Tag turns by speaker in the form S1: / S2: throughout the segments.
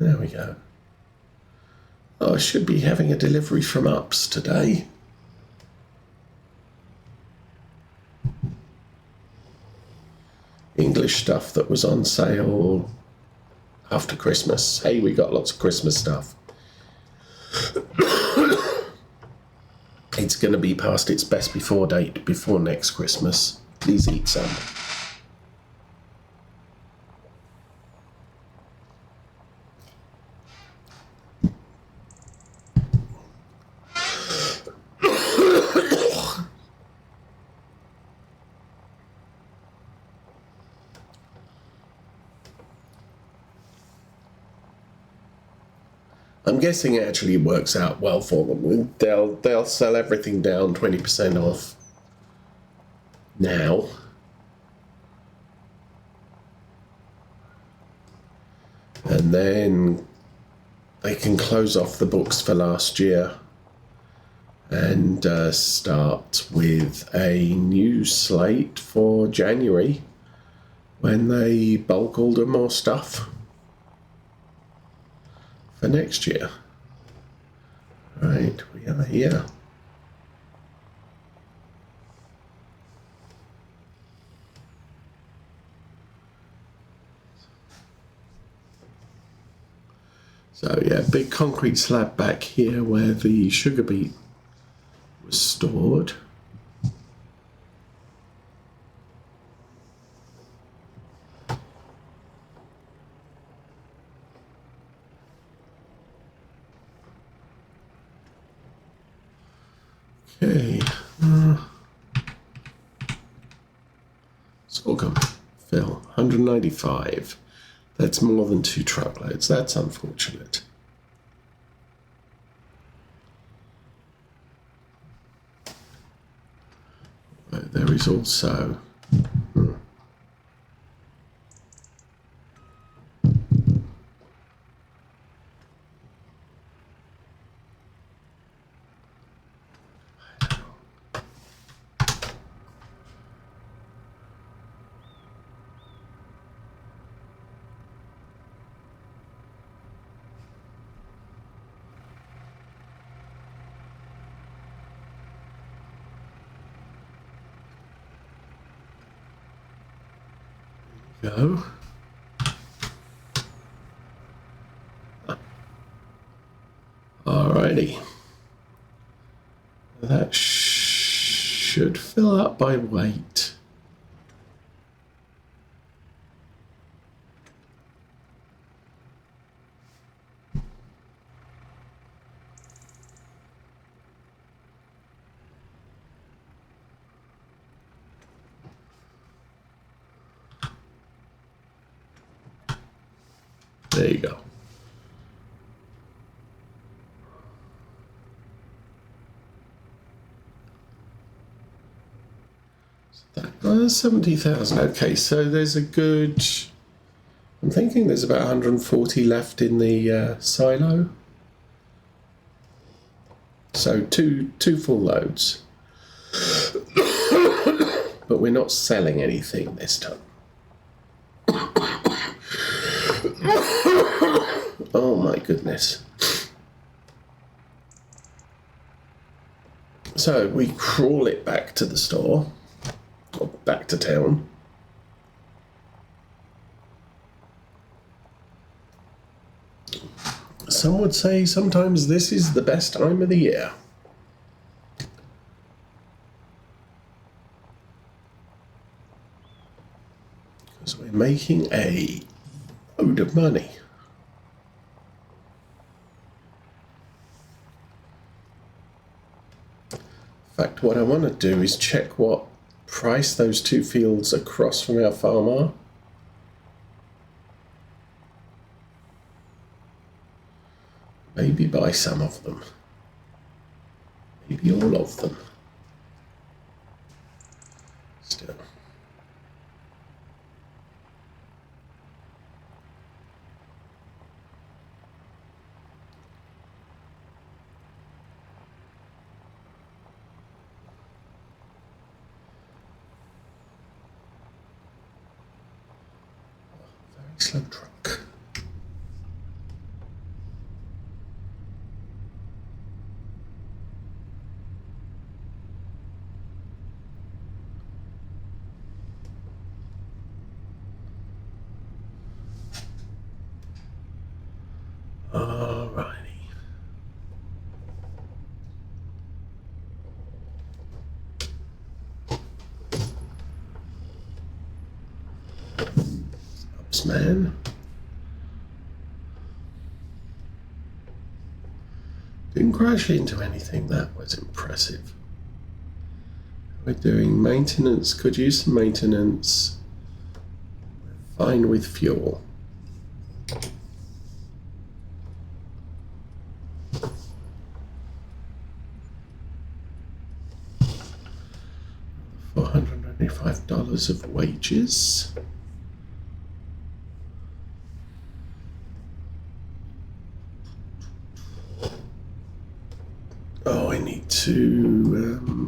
S1: There we go. Oh, I should be having a delivery from Ups today. English stuff that was on sale after Christmas. Hey, we got lots of Christmas stuff. It's going to be past its best before date before next Christmas. Please eat some. I'm guessing it actually works out well for them. They'll sell everything down 20% off now. And then they can close off the books for last year and start with a new slate for January when they bulk order more stuff for next year. Right, we are here. So yeah, big concrete slab back here where the sugar beet was stored. Okay. Sorghum fill 195. That's more than 2 truckloads. That's unfortunate. There is also go. Alrighty. That should fill up by weight. There you go. That was 70,000. Okay, so there's a good... I'm thinking there's about 140 left in the silo. So two full loads. But we're not selling anything this time. Oh my goodness. So we crawl it back to the store, or back to town. Some would say sometimes this is the best time of the year. Because we're making a load of money. In fact, what I want to do is check what price those 2 fields across from our farm are. Maybe buy some of them. Maybe all of them. Still. Very slow truck. Alrighty. Ups, man. Didn't crash into anything. That was impressive. We're doing maintenance. Could use some maintenance. We're fine with fuel. $495 of wages. Oh, I need to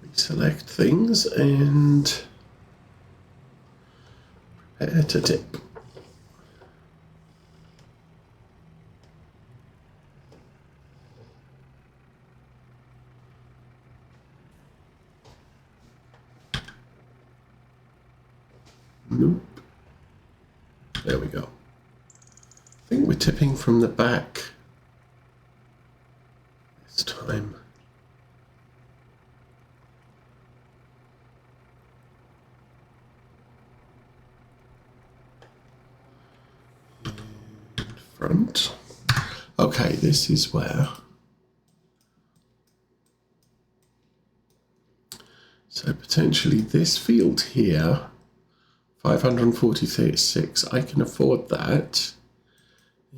S1: reselect things and prepare to tip. Nope. There we go. I think we're tipping from the back this time. And front. Okay, this is where. So potentially this field here, 546, I can afford that.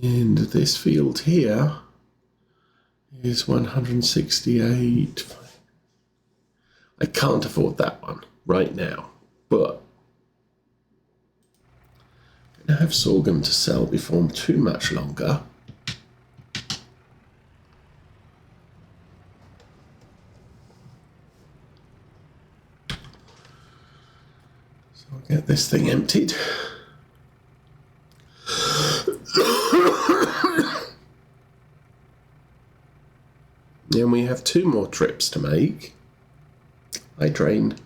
S1: And this field here is 168. I can't afford that one right now, but I'm going to have sorghum to sell before too much longer. So I'll get this thing emptied. And we have 2 more trips to make. I drained.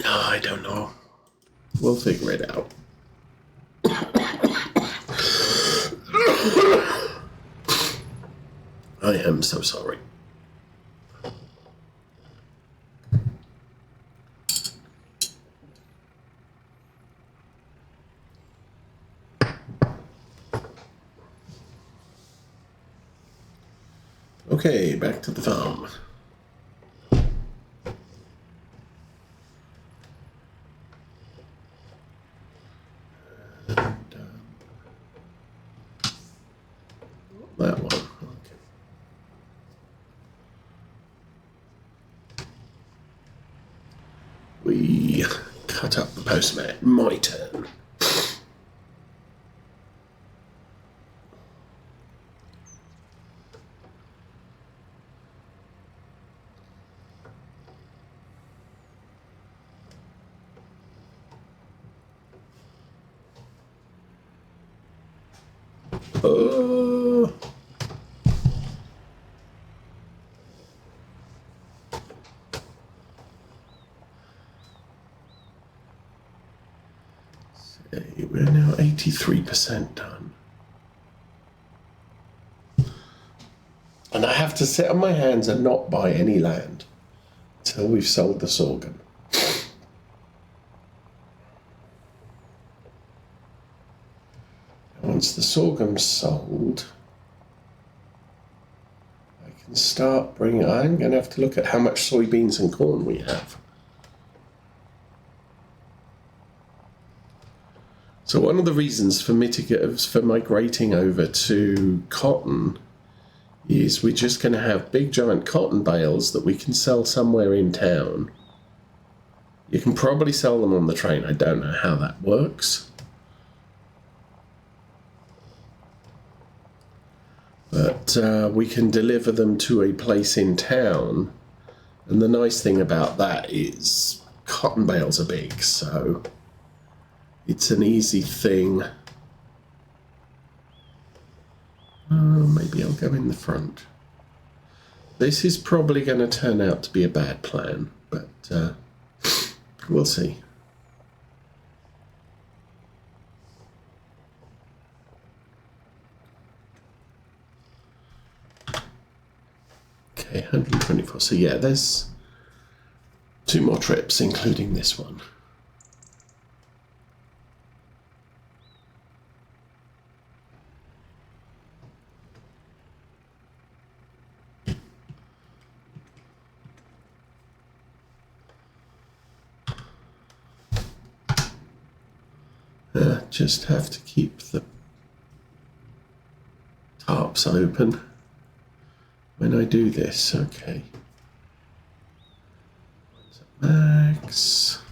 S1: I don't know. We'll figure it out. I am so sorry. Okay, back to the farm. That one. Okay. We cut up the postman. My turn. We're now 83% done. And I have to sit on my hands and not buy any land until we've sold the sorghum. And once the sorghum's sold, I can start bringing. I'm going to have to look at how much soybeans and corn we have. So one of the reasons for migrating over to cotton is we're just going to have big giant cotton bales that we can sell somewhere in town. You can probably sell them on the train. I don't know how that works. But we can deliver them to a place in town And the nice thing about that is cotton bales are big, so it's an easy thing. Maybe I'll go in the front. This is probably going to turn out to be a bad plan, but we'll see. Okay, 124. So yeah, there's 2 more trips, including this one. Just have to keep the tarps open when I do this. Okay. Max.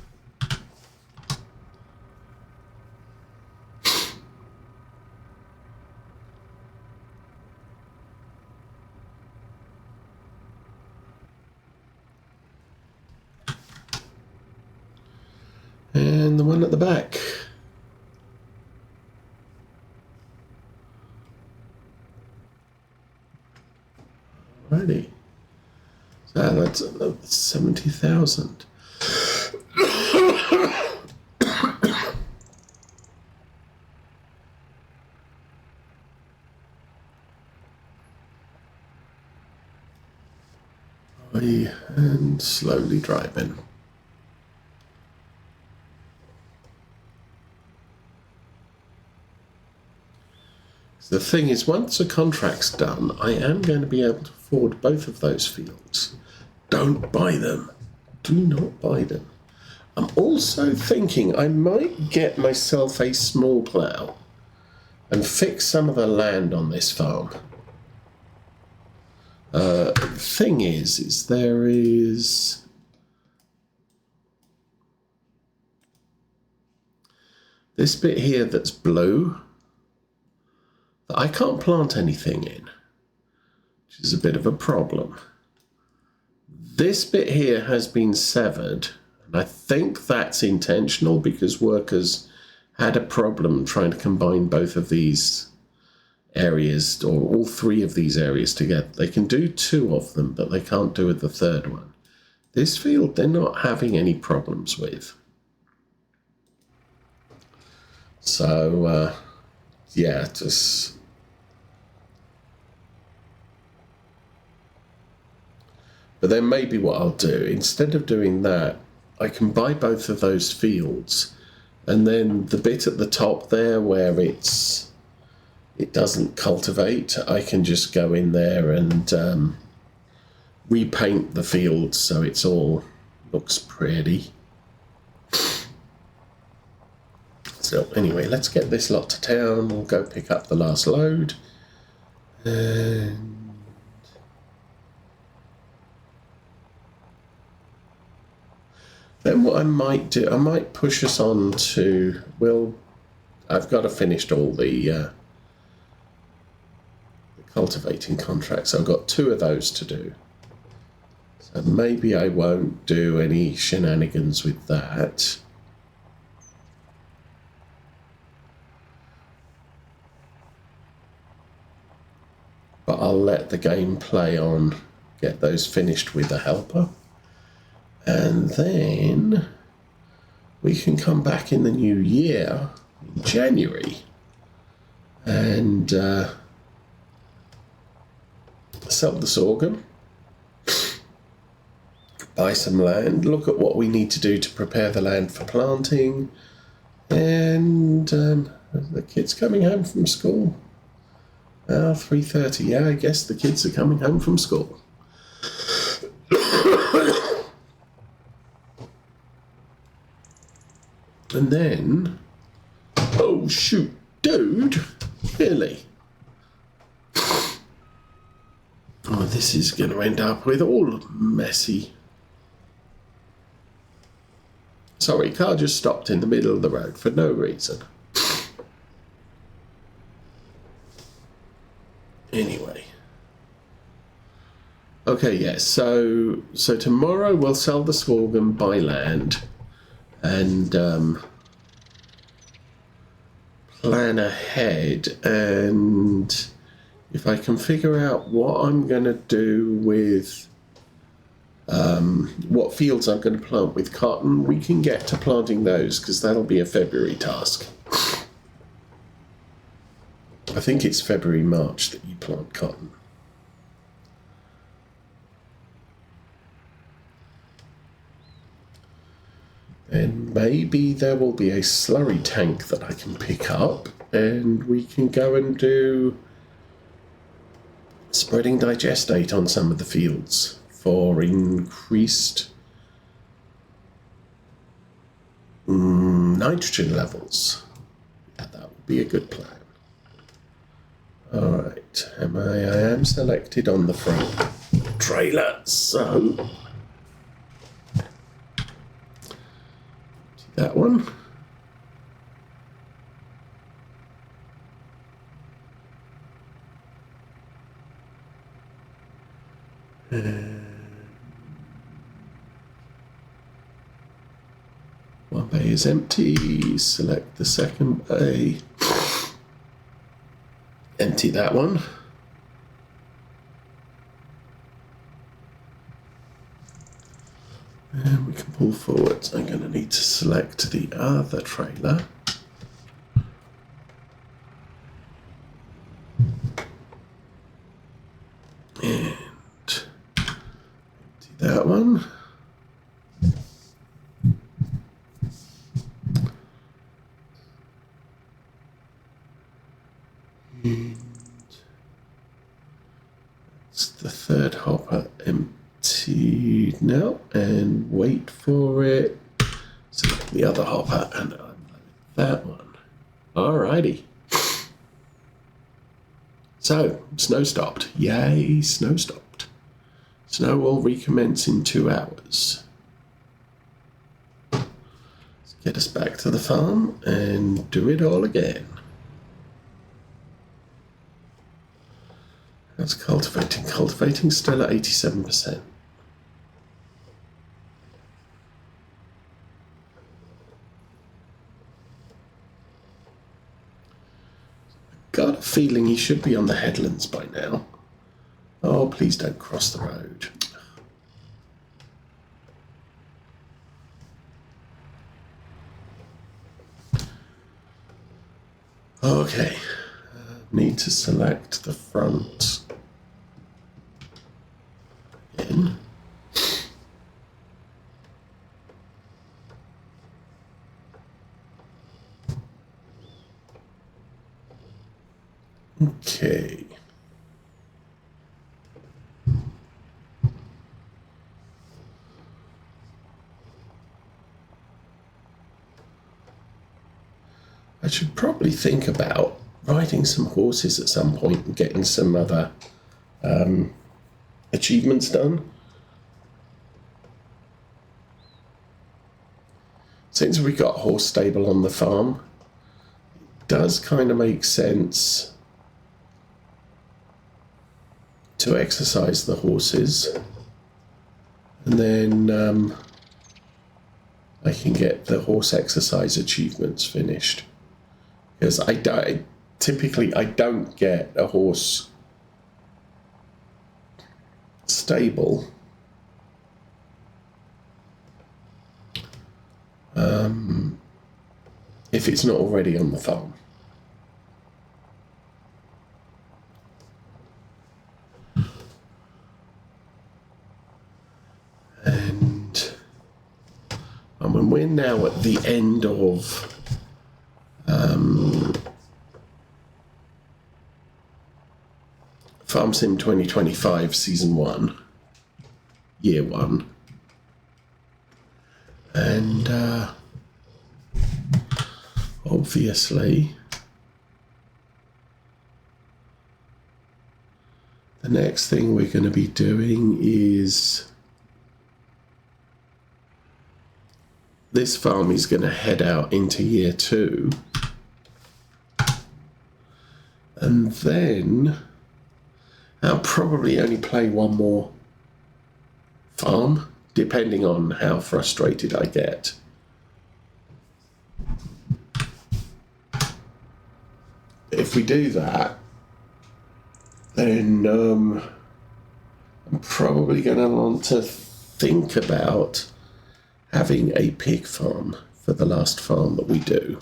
S1: And the one at the back. Alrighty. So that's another 70,000. And slowly driving. The thing is, once a contract's done, I am going to be able to afford both of those fields. Don't buy them. Do not buy them. I'm also thinking I might get myself a small plough and fix some of the land on this farm. The thing is there is this bit here that's blue that I can't plant anything in, which is a bit of a problem. This bit here has been severed, and I think that's intentional because workers had a problem trying to combine both of these areas, or all 3 of these areas together. They can do 2 of them, but they can't do the 3rd one. This field they're not having any problems with. So, yeah, just... But then maybe what I'll do, instead of doing that, I can buy both of those fields, and then the bit at the top there where it doesn't cultivate, I can just go in there and repaint the field so it's all looks pretty. So anyway, let's get this lot to town. We'll go pick up the last load. And then what I might do, I might push us on to, well, I've got to finish all the cultivating contracts. I've got 2 of those to do. So maybe I won't do any shenanigans with that. But I'll let the game play on, get those finished with a helper. And then we can come back in the new year, in January, and sell the sorghum, buy some land, look at what we need to do to prepare the land for planting, and the kids coming home from school. 3:30, yeah, I guess the kids are coming home from school. And then, oh shoot, dude, really? Oh, this is going to end up with all messy. Sorry, car just stopped in the middle of the road for no reason. Anyway. Okay, yeah. So tomorrow we'll sell the Sorghum by land, and plan ahead. And if I can figure out what I'm going to do with what fields I'm going to plant with cotton, we can get to planting those, because that'll be a February task. I think it's February, March that you plant cotton. And maybe there will be a slurry tank that I can pick up, and we can go and do spreading digestate on some of the fields for increased nitrogen levels. Yeah, that would be a good plan. Alright, I am selected on the front trailer, so that one. One bay is empty. Select the second bay. Empty that one. And we can pull forward. I'm going to need to select the other trailer. And empty that one. And it's the third hopper emptied now, and wait for it. Select the other hopper and unload that one. Alrighty. So, snow stopped. Yay, snow stopped. Snow will recommence in 2 hours. Let's get us back to the farm and do it all again. That's cultivating. Cultivating still at 87%. Got a feeling he should be on the headlands by now. Oh, please don't cross the road. Okay. Need to select the front again. Okay. I should probably think about riding some horses at some point and getting some other achievements done. Since we've got a horse stable on the farm, it does kind of make sense to exercise the horses, and then I can get the horse exercise achievements finished. Because typically I don't get a horse stable if it's not already on the farm. And when we're now at the end of Farm Sim 2025 Season 1, Year 1. And obviously the next thing we're going to be doing is this farm is going to head out into Year 2. And then I'll probably only play one more farm, depending on how frustrated I get. If we do that, then I'm probably going to want to think about having a pig farm for the last farm that we do.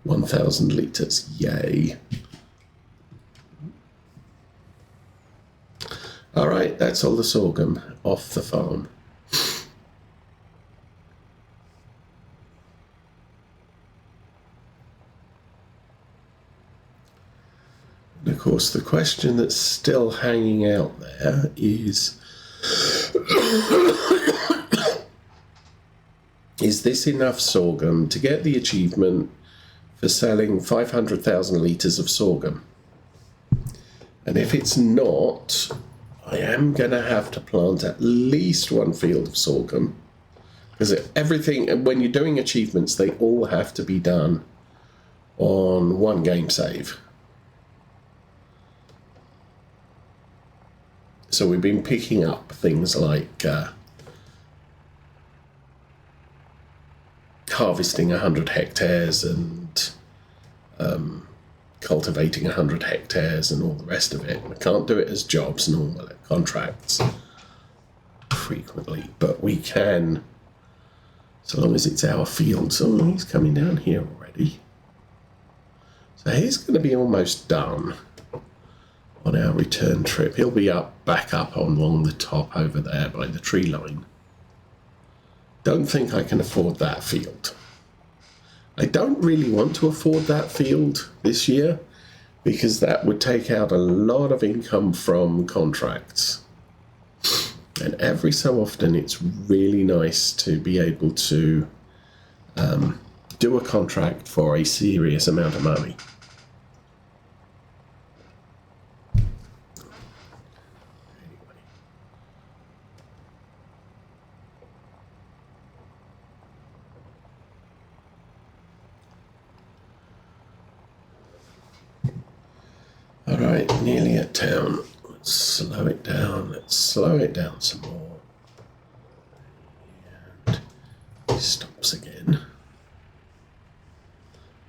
S1: 1,000 litres, yay. All right, that's all the sorghum off the farm. And of course, the question that's still hanging out there is, is this enough sorghum to get the achievement for selling 500,000 litres of sorghum? And if it's not, I am going to have to plant at least one field of sorghum, because everything, when you're doing achievements, they all have to be done on one game save. So we've been picking up things like harvesting 100 hectares and cultivating 100 hectares and all the rest of it. We can't do it as jobs, normal contracts frequently, but we can, so long as it's our field. So he's coming down here already. So he's going to be almost done on our return trip. He'll be back up along the top over there by the tree line. Don't think I can afford that field. I don't really want to afford that field this year, because that would take out a lot of income from contracts. And every so often it's really nice to be able to do a contract for a serious amount of money. Alright, nearly at town. Let's slow it down. Let's slow it down some more. And he stops again.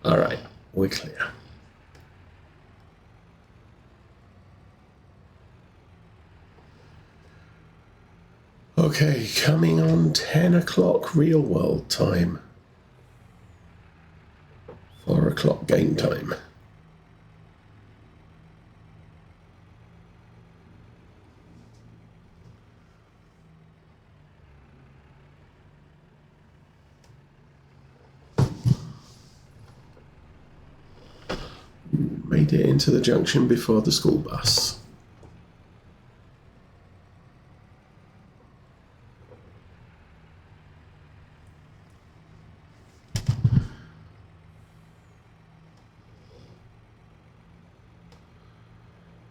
S1: Alright, we're clear. Okay, coming on 10 o'clock real world time. 4 o'clock game time. Made it into the junction before the school bus.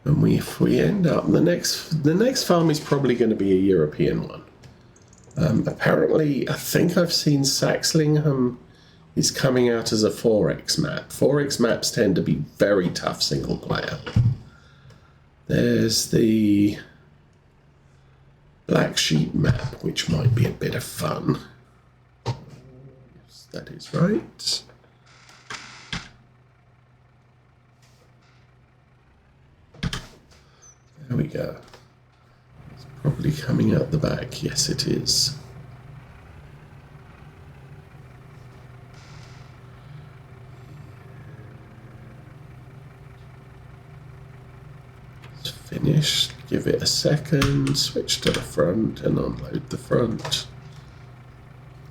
S1: And if we end up, the next farm is probably going to be a European one. Apparently, I think I've seen Saxlingham is coming out as a 4X map. 4X maps tend to be very tough single player. There's the Black Sheep map, which might be a bit of fun. Yes, that is right. There we go. It's probably coming out the back. Yes, it is. Finished, give it a second, switch to the front and unload the front.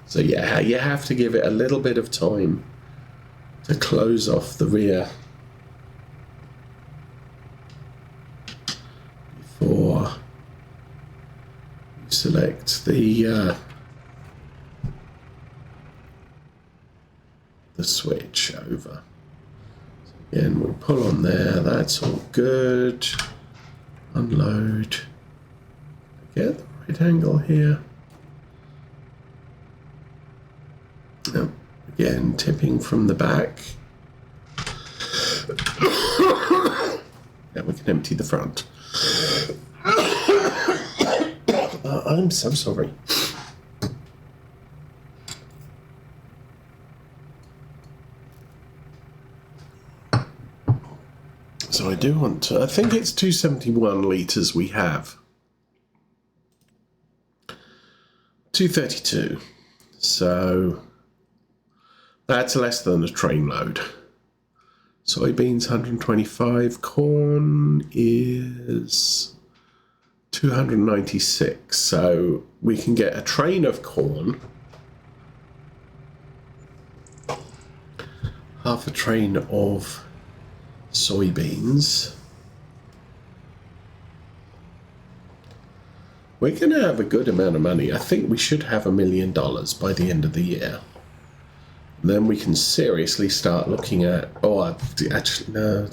S1: So yeah, you have to give it a little bit of time to close off the rear before you select the switch over. So again, we'll pull on there, that's all good. Unload. Get the right angle here. Now, again, tipping from the back. Now we can empty the front. I'm so sorry. So I do want to, I think it's 271 litres we have. 232. So that's less than a train load. Soybeans 125. Corn is 296. So we can get a train of corn, half a train of soybeans. We're going to have a good amount of money. I think we should have $1 million by the end of the year. And then we can seriously start looking at... Oh, actually, no.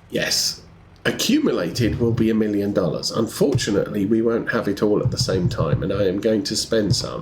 S1: Yes. Accumulated will be $1 million. Unfortunately, we won't have it all at the same time, and I am going to spend some